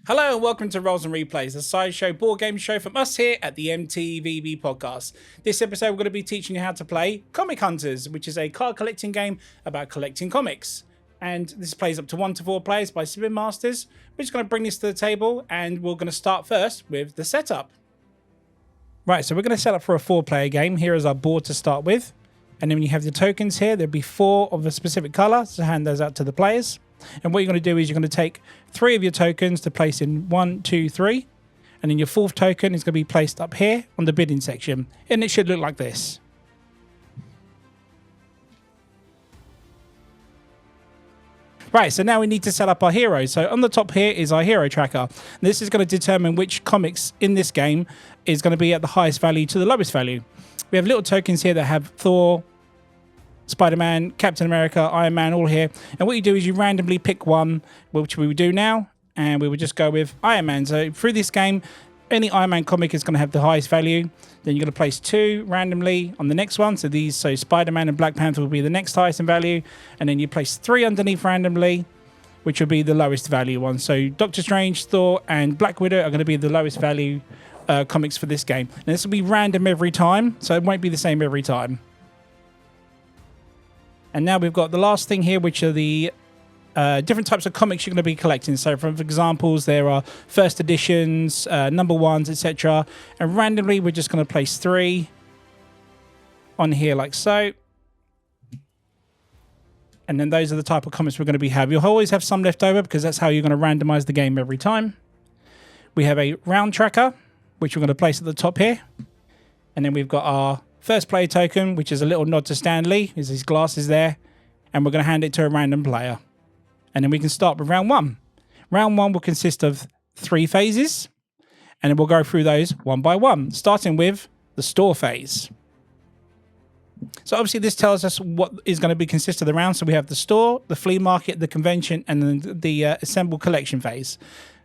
Hello and welcome to Rolls and Replays, a sideshow board game show from us here at the M.T.V.B podcast. This episode we're going to be teaching you how to play Comic Hunters, which is a card collecting game about collecting comics. And this plays up to 1 to 4 players by Spin Masters. We're just going to bring this to the table and we're going to start first with the setup. Right, so we're going to set up for a 4-player game. Here is our board to start with. And then when you have the tokens here, there'll be 4 of a specific colour, so hand those out to the players. And what you're going to do is you're going to take 3 of your tokens to place in 1, 2, 3. And then your 4th token is going to be placed up here on the bidding section. And it should look like this. Right, so now we need to set up our heroes. So on the top here is our hero tracker. This is going to determine which comics in this game is going to be at the highest value to the lowest value. We have little tokens here that have Thor, Spider-Man, Captain America, Iron Man, all here. And what you do is you randomly pick one, which we would do now, and we would just go with Iron Man. So through this game, any Iron Man comic is going to have the highest value. Then you're going to place 2 randomly on the next one. So Spider-Man and Black Panther will be the next highest in value. And then you place 3 underneath randomly, which will be the lowest value one. So Doctor Strange, Thor, and Black Widow are going to be the lowest value comics for this game. And this will be random every time, so it won't be the same every time. And now we've got the last thing here, which are the different types of comics you're going to be collecting. So for examples, there are first editions, number ones, etc. And randomly, we're just going to place 3 on here like so. And then those are the type of comics we're going to be having. You'll always have some left over because that's how you're going to randomize the game every time. We have a round tracker, which we're going to place at the top here. And then we've got our first player token, which is a little nod to Stanley, is his glasses there. And we're going to hand it to a random player. And then we can start with round 1. Round 1 will consist of 3 phases. And then we'll go through those one by one, starting with the store phase. So obviously this tells us what is going to be consist of the round. So we have the store, the flea market, the convention, and then the assemble collection phase.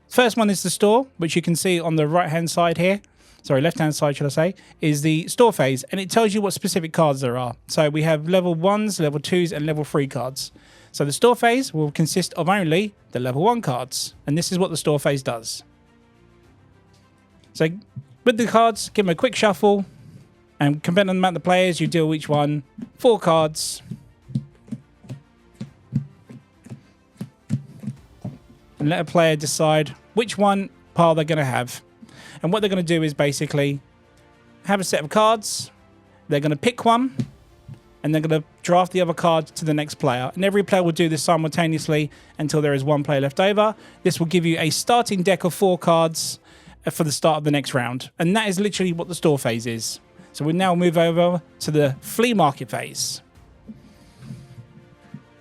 First one is the store, which you can see on the right-hand side here. Sorry, left-hand side, should I say, is the store phase. And it tells you what specific cards there are. So we have level 1s, level 2s, and level 3 cards. So the store phase will consist of only the level 1 cards. And this is what the store phase does. So with the cards, give them a quick shuffle. And depending on the amount of players, you deal each one 4 cards. And let a player decide which one pile they're going to have. And what they're going to do is basically have a set of cards. They're going to pick one. And they're going to draft the other card to the next player. And every player will do this simultaneously until there is 1 player left over. This will give you a starting deck of 4 cards for the start of the next round. And that is literally what the store phase is. So we now move over to the flea market phase.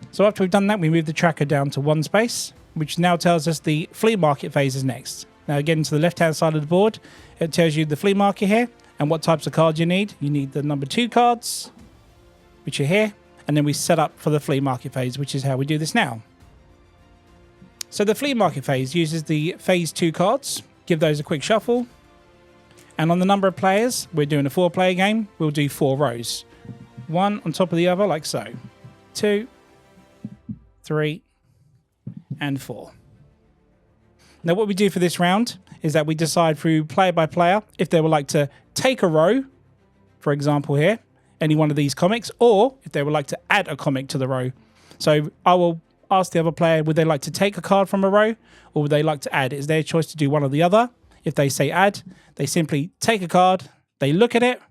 So after we've done that, we move the tracker down to 1 space, which now tells us the flea market phase is next. Now again, to the left-hand side of the board, it tells you the flea market here and what types of cards you need. You need the number 2 cards, which are here, and then we set up for the flea market phase, which is how we do this now. So the flea market phase uses the phase 2 cards. Give those a quick shuffle. And on the number of players, we're doing a 4-player game. We'll do 4 rows. 1 on top of the other, like so. 2, 3, and 4. Now what we do for this round is that we decide through player by player if they would like to take a row, for example here, any one of these comics, or if they would like to add a comic to the row. So I will ask the other player, would they like to take a card from a row, or would they like to add? It's their choice to do one or the other. If they say add, they simply take a card, they look at it,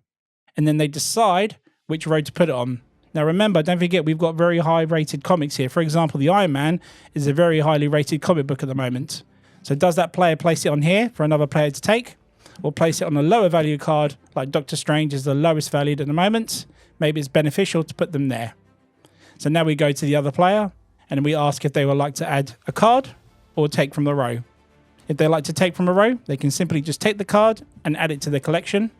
and then they decide which row to put it on. Now remember, don't forget, we've got very high rated comics here. For example, the Iron Man is a very highly rated comic book at the moment. So does that player place it on here for another player to take? Or place it on a lower value card, like Doctor Strange is the lowest valued at the moment? Maybe it's beneficial to put them there. So now we go to the other player, and we ask if they would like to add a card or take from the row. If they like to take from a row, they can simply just take the card and add it to their collection.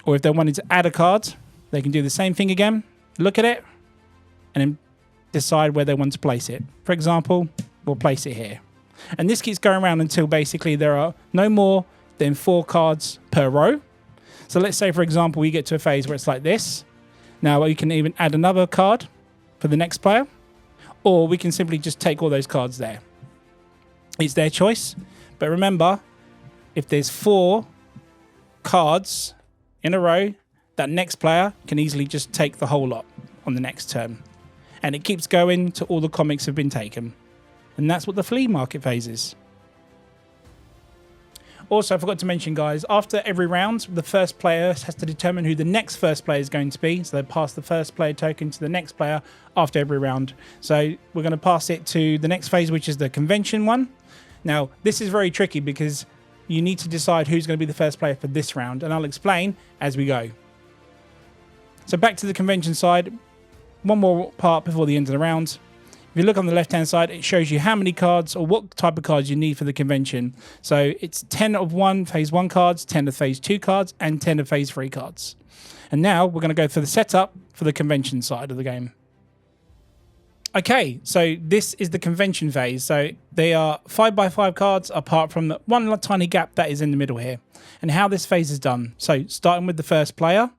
Or if they wanted to add a card, they can do the same thing again, look at it, and then decide where they want to place it. For example, we'll place it here. And this keeps going around until basically there are no more than 4 cards per row. So let's say, for example, we get to a phase where it's like this. Now we can even add another card for the next player, or we can simply just take all those cards there. It's their choice. But remember, if there's 4 cards in a row, that next player can easily just take the whole lot on the next turn. And it keeps going till all the comics have been taken. And that's what the flea market phase is. Also, I forgot to mention, guys, after every round, the first player has to determine who the next first player is going to be. So they pass the first player token to the next player after every round. So we're going to pass it to the next phase, which is the convention one. Now, this is very tricky because you need to decide who's going to be the first player for this round. And I'll explain as we go. So back to the convention side. One more part before the end of the round. If you look on the left-hand side, it shows you how many cards or what type of cards you need for the convention. So it's 10 of phase 1 cards, 10 of phase 2 cards, and 10 of phase 3 cards. And now we're going to go for the setup for the convention side of the game. Okay, so this is the convention phase. So they are 5x5 cards apart from the one tiny gap that is in the middle here. And how this phase is done. So starting with the first player.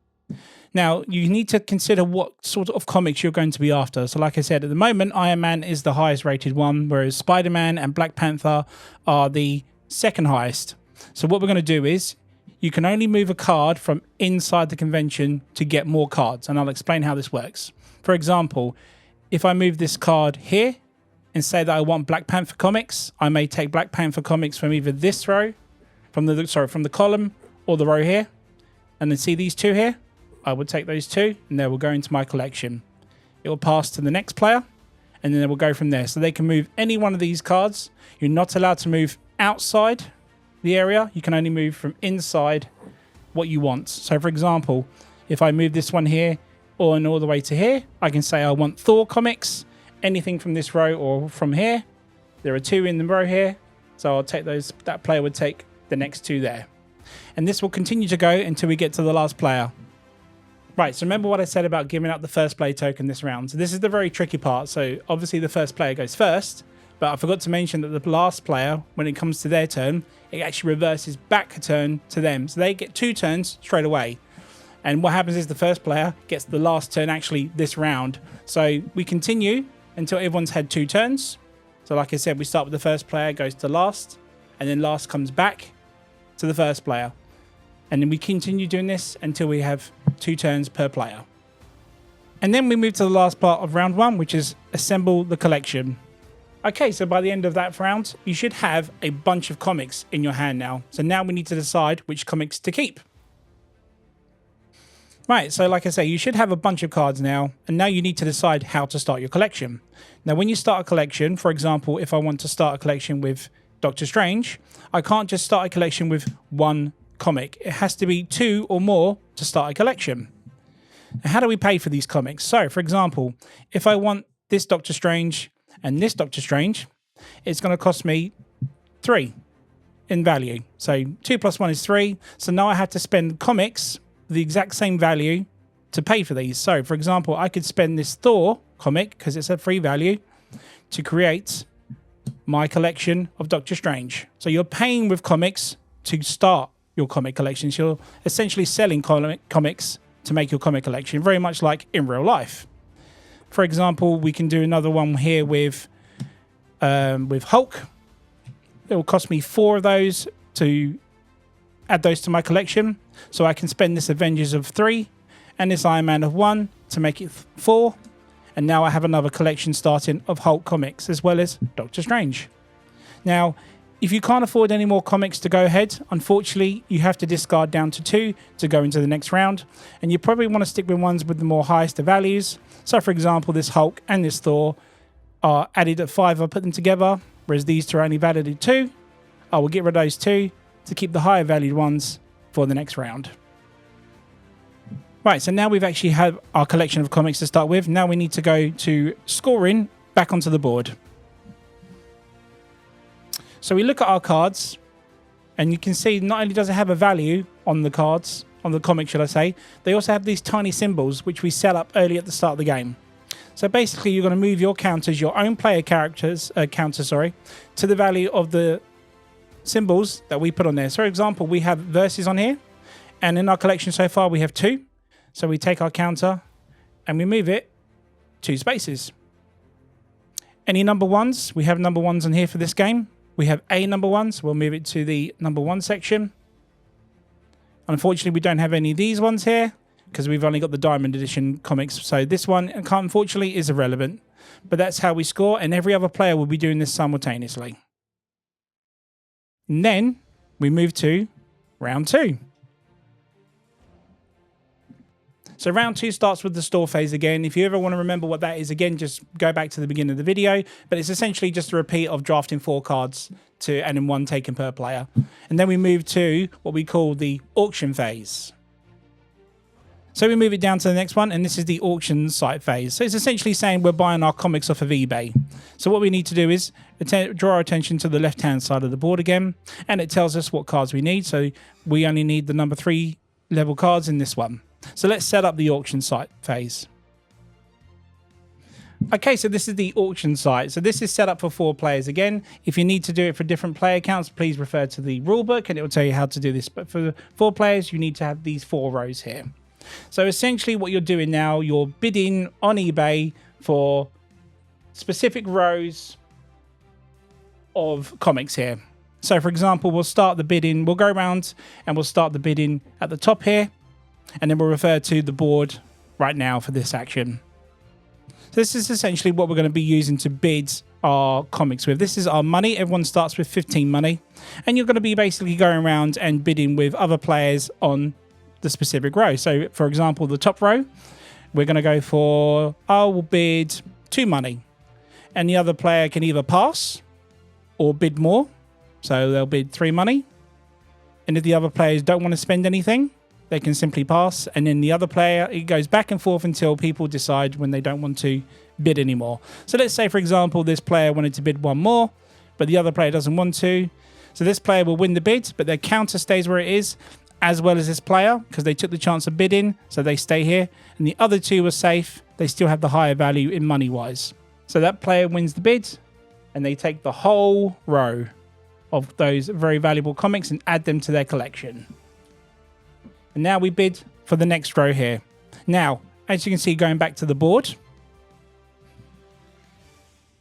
Now, you need to consider what sort of comics you're going to be after. So like I said, at the moment, Iron Man is the highest rated one, whereas Spider-Man and Black Panther are the second highest. So what we're going to do is you can only move a card from inside the convention to get more cards. And I'll explain how this works. For example, if I move this card here and say that I want Black Panther comics, I may take Black Panther comics from either this row, from the column, or the row here. And then see these 2 here? I would take those 2 and they will go into my collection. It will pass to the next player and then they will go from there. So they can move any one of these cards. You're not allowed to move outside the area. You can only move from inside what you want. So for example, if I move this one here and all the way to here, I can say I want Thor comics, anything from this row or from here. There are 2 in the row here. So I'll take those. That player would take the next 2 there. And this will continue to go until we get to the last player. Right, so remember what I said about giving up the first player token this round. So this is the very tricky part. So obviously the first player goes first, but I forgot to mention that the last player, when it comes to their turn, it actually reverses back a turn to them. So they get 2 turns straight away. And what happens is the first player gets the last turn actually this round. So we continue until everyone's had 2 turns. So like I said, we start with the first player, goes to last, and then last comes back to the first player. And then we continue doing this until we have 2 turns per player. And then we move to the last part of round 1, which is assemble the collection. Okay, so by the end of that round, you should have a bunch of comics in your hand now. So now we need to decide which comics to keep. Right, so like I say, you should have a bunch of cards now. And now you need to decide how to start your collection. Now, when you start a collection, for example, if I want to start a collection with Doctor Strange, I can't just start a collection with 1 comic. It has to be 2 or more to start a collection. Now, how do we pay for these comics? So, for example, if I want this Doctor Strange and this Doctor Strange, it's going to cost me 3 in value. So 2 plus 1 is 3. So now I have to spend comics the exact same value to pay for these. So, for example, I could spend this Thor comic, because it's a free value, to create my collection of Doctor Strange. So you're paying with comics to start your comic collections. You're essentially selling comics to make your comic collection, very much like in real life. For example, we can do another one here with Hulk. It will cost me 4 of those to add those to my collection. So I can spend this Avengers of 3 and this Iron Man of 1 to make it 4. And now I have another collection starting of Hulk comics as well as Doctor Strange. Now, if you can't afford any more comics to go ahead, unfortunately, you have to discard down to 2 to go into the next round. And you probably want to stick with ones with the more highest values. So, for example, this Hulk and this Thor are added at 5. I put them together, whereas these 2 are only valued at 2. I will get rid of those 2 to keep the higher valued ones for the next round. Right, so now we've actually had our collection of comics to start with. Now we need to go to scoring back onto the board. So we look at our cards, and you can see not only does it have a value on the cards, on the comic, should I say, they also have these tiny symbols, which we set up early at the start of the game. So basically, you're going to move your counters, your own player characters, to the value of the symbols that we put on there. So, for example, we have verses on here, and in our collection so far, we have 2. So we take our counter, and we move it 2 spaces. Any number 1s? We have number 1s on here for this game. we have a number 1, so we'll move it to the number 1 section. Unfortunately, we don't have any of these ones here because we've only got the Diamond Edition comics. So this one, unfortunately, is irrelevant. But that's how we score, and every other player will be doing this simultaneously. And then we move to round 2. So round 2 starts with the store phase again. If you ever want to remember what that is, again, just go back to the beginning of the video. But it's essentially just a repeat of drafting 4 cards and then 1 taken per player. And then we move to what we call the auction phase. So we move it down to the next one, and this is the auction site phase. So it's essentially saying we're buying our comics off of eBay. So what we need to do is draw our attention to the left-hand side of the board again, and it tells us what cards we need. So we only need the number 3 level cards in this one. So let's set up the auction site phase. Okay, so this is the auction site. So this is set up for 4 players again. If you need to do it for different player accounts, please refer to the rulebook and it will tell you how to do this. But for 4 players, you need to have these 4 rows here. So essentially what you're doing now, you're bidding on eBay for specific rows of comics here. So for example, we'll start the bidding, we'll go around and we'll start the bidding at the top here. And then we'll refer to the board right now for this action. So this is essentially what we're going to be using to bid our comics with. This is our money. Everyone starts with 15 money. And you're going to be basically going around and bidding with other players on the specific row. So for example, the top row, we're going to go for, I will bid 2 money. And the other player can either pass or bid more. So they'll bid 3 money. And if the other players don't want to spend anything, they can simply pass, and then the other player, it goes back and forth until people decide when they don't want to bid anymore. So let's say, for example, this player wanted to bid 1 more, but the other player doesn't want to. So this player will win the bid, but their counter stays where it is, as well as this player, because they took the chance of bidding, so they stay here. And the other 2 are safe. They still have the higher value in money-wise. So that player wins the bid, and they take the whole row of those very valuable comics and add them to their collection. And now we bid for the next row here. Now, as you can see, going back to the board,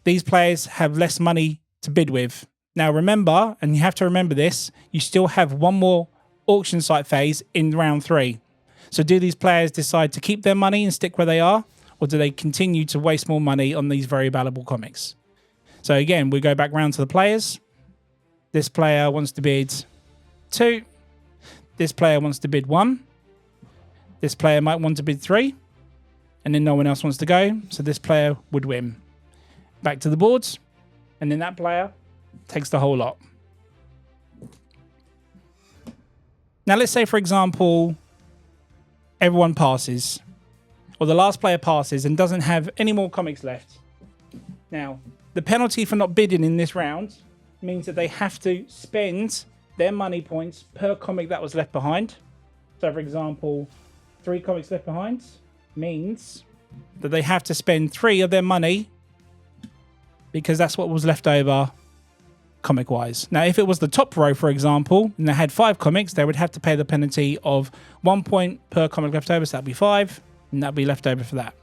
these players have less money to bid with. Now remember, and you have to remember this, you still have 1 more auction site phase in round 3. So do these players decide to keep their money and stick where they are? Or do they continue to waste more money on these very valuable comics? So again, we go back round to the players. This player wants to bid 2. This player wants to bid 1. This player might want to bid 3. And then no one else wants to go. So this player would win. Back to the boards. And then that player takes the whole lot. Now let's say, for example, everyone passes. Or the last player passes and doesn't have any more comics left. Now, the penalty for not bidding in this round means that they have to spend their money points per comic that was left behind. So for example, 3 comics left behind means that they have to spend 3 of their money because that's what was left over comic wise. Now if it was the top row, for example, and they had 5 comics, they would have to pay the penalty of 1 point per comic left over, so that'd be 5, and that'd be left over for that.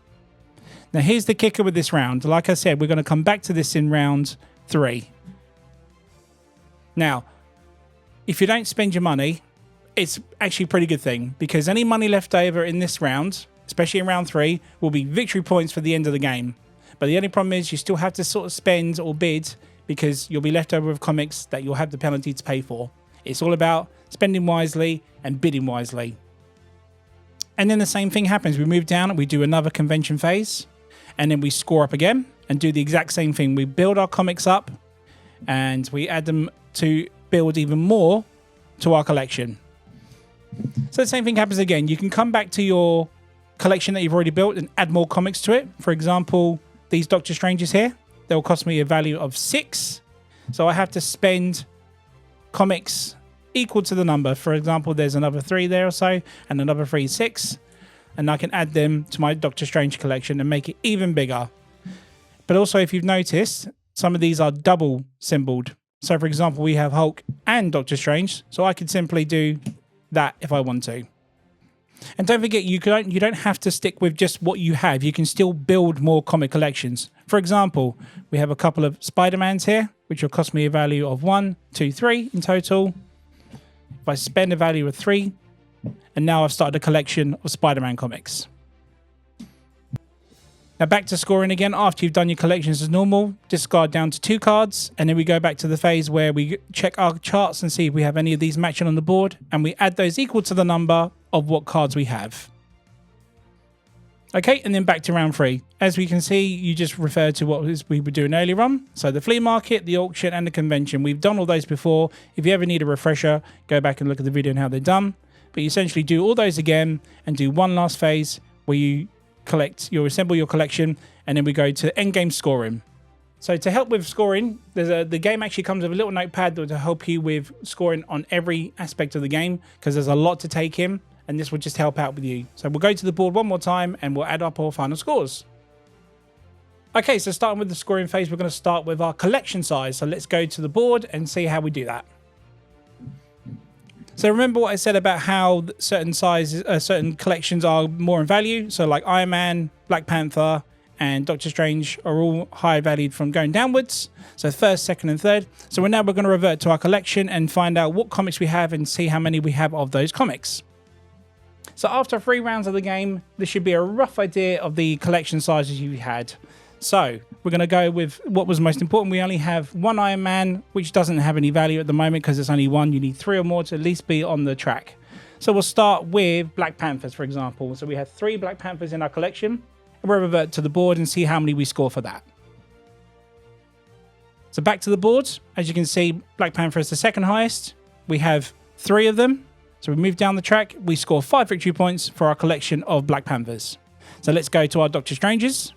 Now here's the kicker with this round. Like I said, we're going to come back to this in round 3. Now, if you don't spend your money, it's actually a pretty good thing, because any money left over in this round, especially in round 3, will be victory points for the end of the game. But the only problem is you still have to sort of spend or bid, because you'll be left over with comics that you'll have the penalty to pay for. It's all about spending wisely and bidding wisely. And then the same thing happens. We move down and we do another convention phase, and then we score up again and do the exact same thing. We build our comics up and we add them to build even more to our collection. So the same thing happens again. You can come back to your collection that you've already built and add more comics to it. For example, these Doctor Stranges here, they'll cost me a value of 6. So I have to spend comics equal to the number. For example, there's another 3 there or so, and another 3, 6. And I can add them to my Doctor Strange collection and make it even bigger. But also, if you've noticed, some of these are double symboled. So for example, we have Hulk and Doctor Strange. So I could simply do that if I want to. And don't forget, you don't have to stick with just what you have. You can still build more comic collections. For example, we have a couple of Spider-Mans here. which will cost me a value of 1, 2, 3 in total. If I spend a value of 3, and now I've started a collection of Spider-Man comics. Now back to scoring again. After you've done your collections as normal, discard down to 2 cards, and then we go back to the phase where we check our charts and see if we have any of these matching on the board, and we add those equal to the number of what cards we have. Okay, and then back to round 3. As we can see, you just referred to what we were doing earlier on. So the flea market, the auction, and the convention. We've done all those before. If you ever need a refresher, go back and look at the video on how they're done. But you essentially do all those again and do one last phase where you assemble your collection, and then we go to endgame scoring. So to help with scoring, the game actually comes with a little notepad that will help you with scoring on every aspect of the game, because there's a lot to take in, and this will just help out with you. So we'll go to the board one more time and we'll add up our final scores. Okay, so starting with the scoring phase, we're going to start with our collection size. So let's go to the board and see how we do that. So remember what I said about how certain sizes, certain collections are more in value. So like Iron Man, Black Panther, and Doctor Strange are all high valued from going downwards. So first, second, and third. So we're going to revert to our collection and find out what comics we have and see how many we have of those comics. So after 3 rounds of the game, this should be a rough idea of the collection sizes you had. So we're going to go with what was most important. We only have 1 Iron Man, which doesn't have any value at the moment because it's only 1. You need 3 or more to at least be on the track. So we'll start with Black Panthers, for example. So we have 3 Black Panthers in our collection. And we'll revert to the board and see how many we score for that. So back to the board. As you can see, Black Panther is the second highest. We have 3 of them. So we move down the track. We score 5 victory points for our collection of Black Panthers. So let's go to our Doctor Stranges.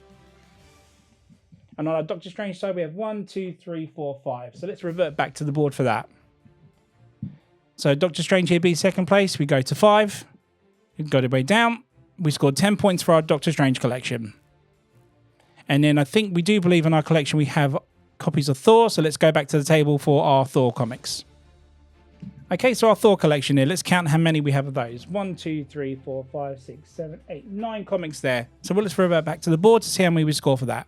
And on our Doctor Strange side, we have 1, 2, 3, 4, 5. So let's revert back to the board for that. So Doctor Strange here being second place. We go to 5. We go the way down. We scored 10 points for our Doctor Strange collection. And then I think we do believe in our collection we have copies of Thor. So let's go back to the table for our Thor comics. Okay, so our Thor collection here. Let's count how many we have of those. 1, 2, 3, 4, 5, 6, 7, 8, 9 comics there. So let's revert back to the board to see how many we score for that.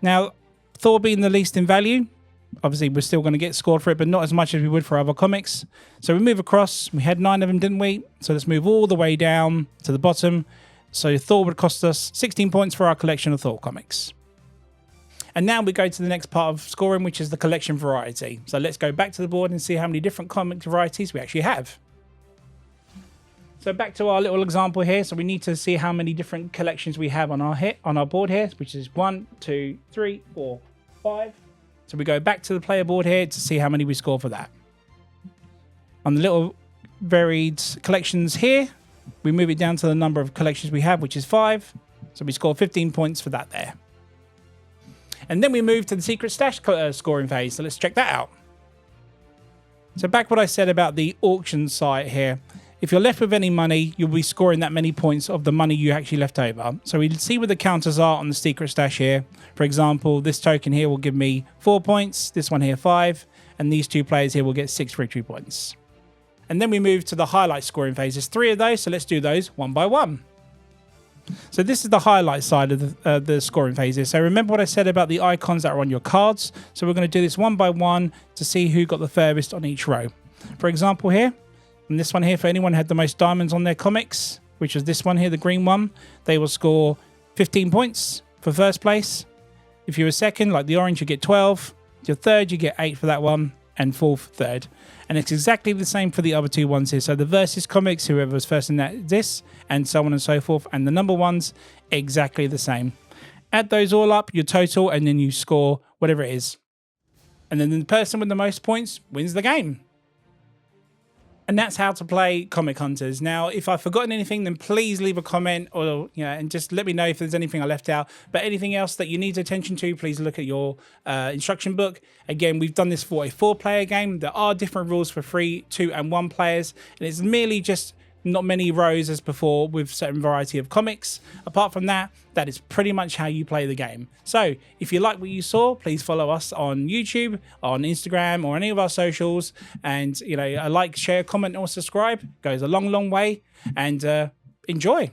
Now, Thor being the least in value, obviously we're still going to get scored for it, but not as much as we would for other comics. So we move across. We had 9 of them, didn't we? So let's move all the way down to the bottom. So Thor would cost us 16 points for our collection of Thor comics. And now we go to the next part of scoring, which is the collection variety. So let's go back to the board and see how many different comic varieties we actually have. So back to our little example here. So we need to see how many different collections we have on our board here, which is 1, 2, 3, 4, 5. So we go back to the player board here to see how many we score for that. On the little varied collections here, we move it down to the number of collections we have, which is 5. So we score 15 points for that there. And then we move to the secret stash scoring phase. So let's check that out. So back what I said about the auction site here. If you're left with any money, you'll be scoring that many points of the money you actually left over. So we see where the counters are on the secret stash here. For example, this token here will give me 4 points. This one here 5. And these 2 players here will get 6 victory points. And then we move to the highlight scoring phase. There's 3 of those. So let's do those one by one. So this is the highlight side of the scoring phases. So remember what I said about the icons that are on your cards. So we're going to do this one by one to see who got the furthest on each row. For example here, and this one here, for anyone who had the most diamonds on their comics, which is this one here, the green one, they will score 15 points for first place. If you're a second, like the orange, you get 12. Your third, you get 8 for that one. And fourth, third. And it's exactly the same for the other 2 ones here. So the versus comics, whoever was first in that, this, and so on and so forth. And the number ones, exactly the same. Add those all up, your total, and then you score whatever it is. And then the person with the most points wins the game. And that's how to play Comic Hunters. Now, if I've forgotten anything, then please leave a comment or and just let me know if there's anything I left out. But anything else that you need attention to, please look at your instruction book. Again, we've done this for a 4-player game. There are different rules for 3, 2, and 1 players. And it's merely just not many rows as before with certain variety of comics. Apart from that, that is pretty much how you play the game. So if you like what you saw, please follow us on YouTube, on Instagram, or any of our socials. And a like, share, comment, or subscribe goes a long, long way. And enjoy.